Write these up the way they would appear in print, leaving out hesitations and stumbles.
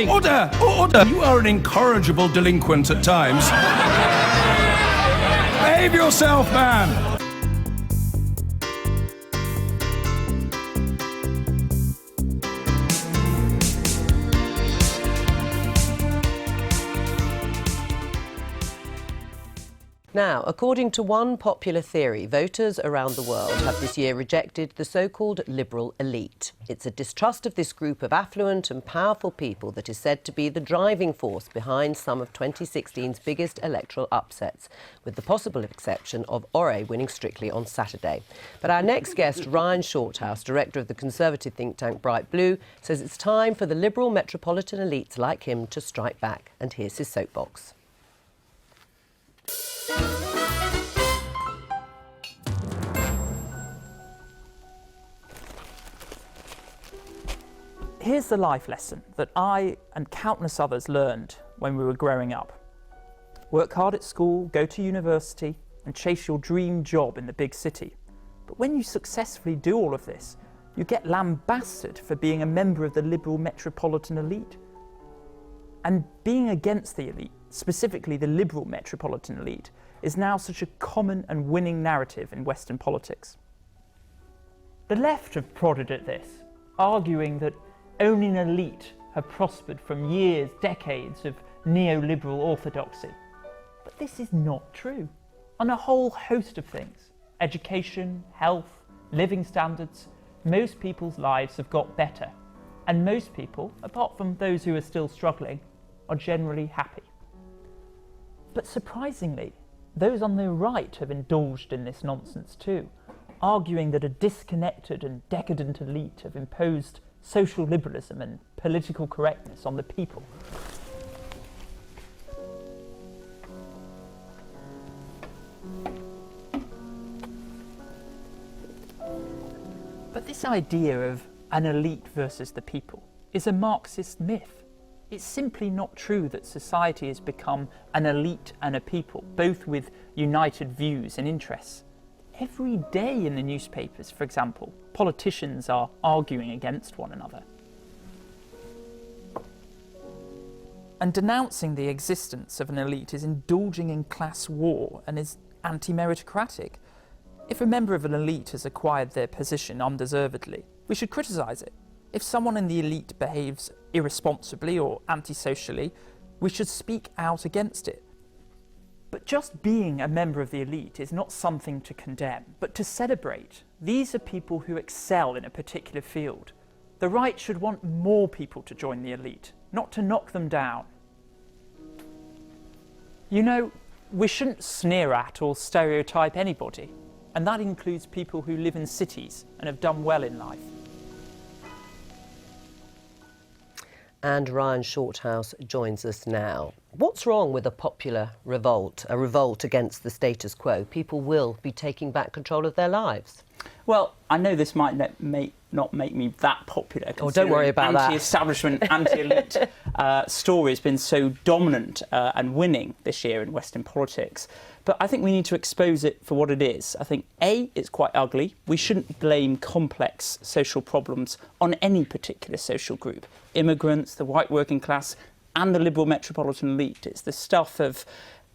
Order! Order! You are an incorrigible delinquent at times. Behave yourself, man! Now, according to one popular theory, voters around the world have this year rejected the so-called liberal elite. It's a distrust of this group of affluent and powerful people that is said to be the driving force behind some of 2016's biggest electoral upsets, with the possible exception of Ore winning strictly on Saturday. But our next guest, Ryan Shorthouse, director of the conservative think tank Bright Blue, says it's time for the liberal metropolitan elites like him to strike back. And here's his soapbox. Here's the life lesson that I and countless others learned when we were growing up. Work hard at school, go to university, and chase your dream job in the big city. But when you successfully do all of this, you get lambasted for being a member of the liberal metropolitan elite. And being against the elite, specifically the liberal metropolitan elite, is now such a common and winning narrative in Western politics. The left have prodded at this, arguing that only an elite have prospered from years, decades of neoliberal orthodoxy. But this is not true. On a whole host of things, education, health, living standards, most people's lives have got better. And most people, apart from those who are still struggling, are generally happy. But surprisingly, those on the right have indulged in this nonsense too, arguing that a disconnected and decadent elite have imposed social liberalism and political correctness on the people. But this idea of an elite versus the people is a Marxist myth. It's simply not true that society has become an elite and a people, both with united views and interests. Every day in the newspapers, for example, politicians are arguing against one another. And denouncing the existence of an elite is indulging in class war and is anti-meritocratic. If a member of an elite has acquired their position undeservedly, we should criticise it. If someone in the elite behaves irresponsibly or antisocially, we should speak out against it. But just being a member of the elite is not something to condemn, but to celebrate. These are people who excel in a particular field. The right should want more people to join the elite, not to knock them down. You know, we shouldn't sneer at or stereotype anybody, and that includes people who live in cities and have done well in life. And Ryan Shorthouse joins us now. What's wrong with a popular revolt, a revolt against the status quo? People will be taking back control of their lives. Well, I know this might not make me that popular. Oh, don't worry about that. Anti-establishment, anti-elite story has been so dominant and winning this year in Western politics. But I think we need to expose it for what it is. I think, A, it's quite ugly. We shouldn't blame complex social problems on any particular social group. Immigrants, the white working class, and the liberal metropolitan elite. It's the stuff of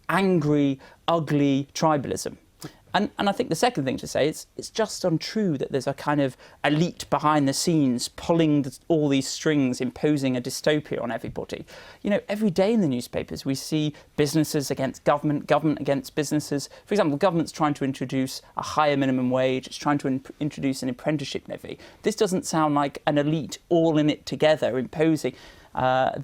angry, ugly tribalism. And I think the second thing to say is it's just untrue that there's a kind of elite behind the scenes pulling all these strings, imposing a dystopia on everybody. You know, every day in the newspapers we see businesses against government, government against businesses. For example, the government's trying to introduce a higher minimum wage, it's trying to introduce an apprenticeship levy. This doesn't sound like an elite all in it together imposing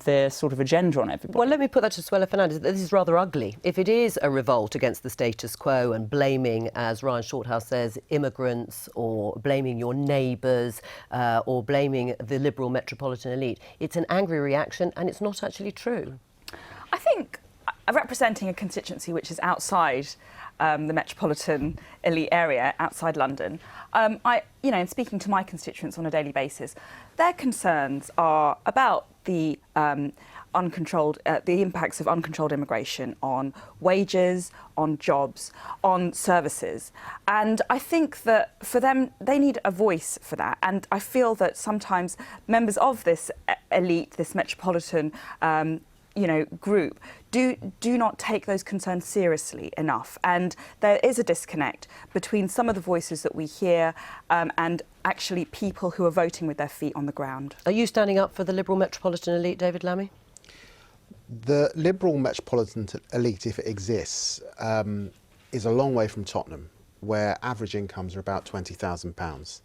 their sort of agenda on everybody. Well, let me put that to Suella Fernandez. This is rather ugly. If it is a revolt against the status quo and blaming, as Ryan Shorthouse says, immigrants or blaming your neighbours or blaming the liberal metropolitan elite, it's an angry reaction and it's not actually true. I think representing a constituency which is outside the metropolitan elite area, outside London, in speaking to my constituents on a daily basis, their concerns are about the the impacts of uncontrolled immigration on wages, on jobs, on services. And I think that for them, they need a voice for that. And I feel that sometimes members of this elite, this metropolitan group, do not take those concerns seriously enough. And there is a disconnect between some of the voices that we hear and actually people who are voting with their feet on the ground. Are you standing up for the Liberal metropolitan elite, David Lammy? The Liberal metropolitan elite, if it exists, is a long way from Tottenham, where average incomes are about £20,000,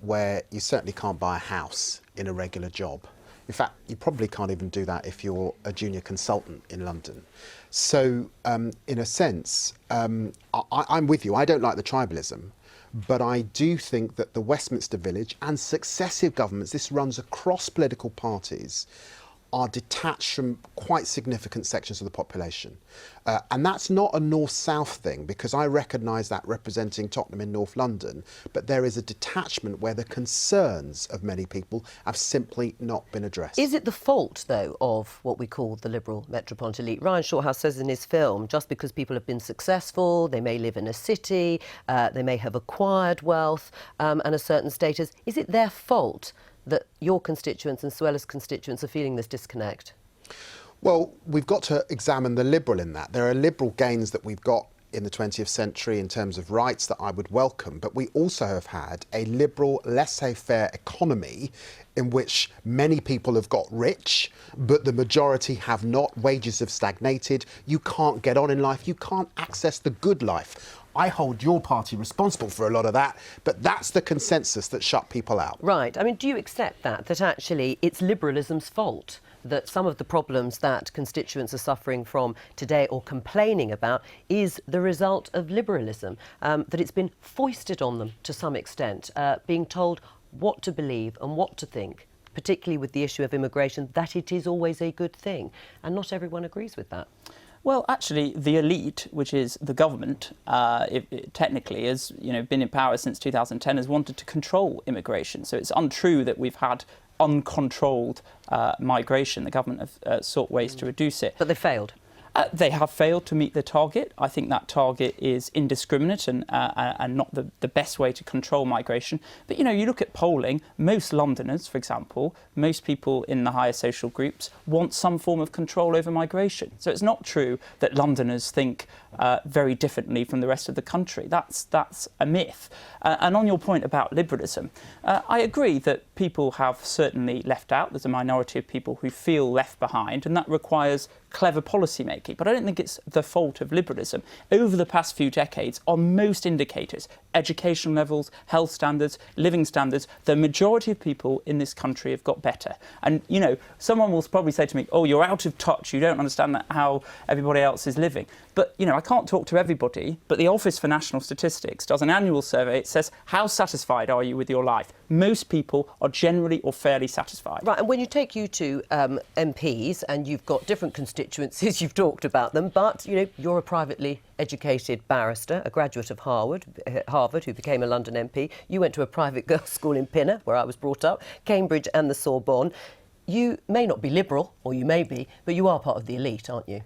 where you certainly can't buy a house in a regular job. In fact, you probably can't even do that if you're a junior consultant in London. So, in a sense, I'm with you. I don't like the tribalism, but I do think that the Westminster Village and successive governments, this runs across political parties, are detached from quite significant sections of the population. And that's not a north-south thing, because I recognise that representing Tottenham in North London, but there is a detachment where the concerns of many people have simply not been addressed. Is it the fault, though, of what we call the Liberal metropolitan elite? Ryan Shorthouse says in his film, just because people have been successful, they may live in a city, they may have acquired wealth and a certain status, is it their fault that your constituents and Suella's constituents are feeling this disconnect? Well, we've got to examine the Liberal in that. There are Liberal gains that we've got in the 20th century in terms of rights that I would welcome, but we also have had a Liberal laissez-faire economy in which many people have got rich, but the majority have not. Wages have stagnated. You can't get on in life. You can't access the good life. I hold your party responsible for a lot of that, but that's the consensus that shut people out. Right. I mean, do you accept that actually it's liberalism's fault that some of the problems that constituents are suffering from today or complaining about is the result of liberalism, that it's been foisted on them to some extent, being told what to believe and what to think, particularly with the issue of immigration, that it is always a good thing, and not everyone agrees with that? Well, actually, the elite, which is the government, technically has been in power since 2010, has wanted to control immigration. So it's untrue that we've had uncontrolled migration. The government have sought ways to reduce it. But they failed. They have failed to meet the target. I think that target is indiscriminate and not the best way to control migration. But, you look at polling, most Londoners, for example, most people in the higher social groups want some form of control over migration. So it's not true that Londoners think very differently from the rest of the country. That's a myth. And on your point about liberalism, I agree that people have certainly left out. There's a minority of people who feel left behind, and that requires clever policy making. But I don't think it's the fault of liberalism. Over the past few decades, on most indicators, education levels, health standards, living standards, the majority of people in this country have got better. And, someone will probably say to me, oh, you're out of touch, you don't understand how everybody else is living. But, I can't talk to everybody, but the Office for National Statistics does an annual survey. It says, how satisfied are you with your life? Most people are generally or fairly satisfied. Right, and when you take you to MPs, and you've got different constituencies, you've talked about them, but, you're a privately educated barrister, a graduate of Harvard, who became a London MP. You went to a private girls' school in Pinner, where I was brought up, Cambridge and the Sorbonne. You may not be liberal, or you may be, but you are part of the elite, aren't you?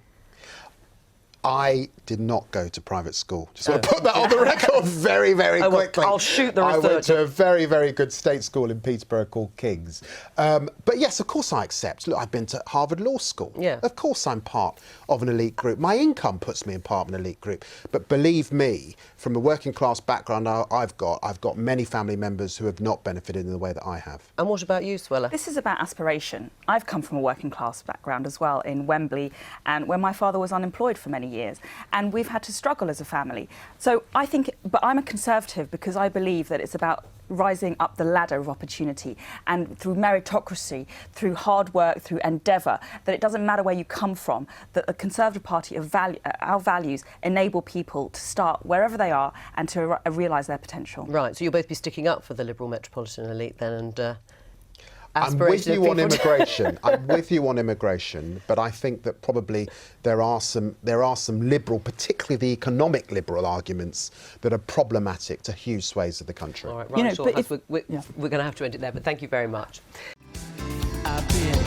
I did not go to private school. Just want to put that on the record very, very quickly. I'll shoot the research. I went to a very, very good state school in Peterborough called King's. But yes, of course I accept. Look, I've been to Harvard Law School. Yeah. Of course I'm part of an elite group. My income puts me in part of an elite group. But believe me, from the working class background I've got many family members who have not benefited in the way that I have. And what about you, Suella? This is about aspiration. I've come from a working class background as well in Wembley, and where my father was unemployed for many years, and we've had to struggle as a family. So I think, but I'm a conservative because I believe that it's about rising up the ladder of opportunity, and through meritocracy, through hard work, through endeavour, that it doesn't matter where you come from, that the Conservative Party of our values enable people to start wherever they are and to realise their potential. Right, so you'll both be sticking up for the Liberal metropolitan elite then, and I'm with you on immigration. I'm with you on immigration, but I think that probably there are some liberal, particularly the economic liberal arguments that are problematic to huge swathes of the country. All right, Ryan Shorthouse, we're going to have to end it there, but thank you very much. happy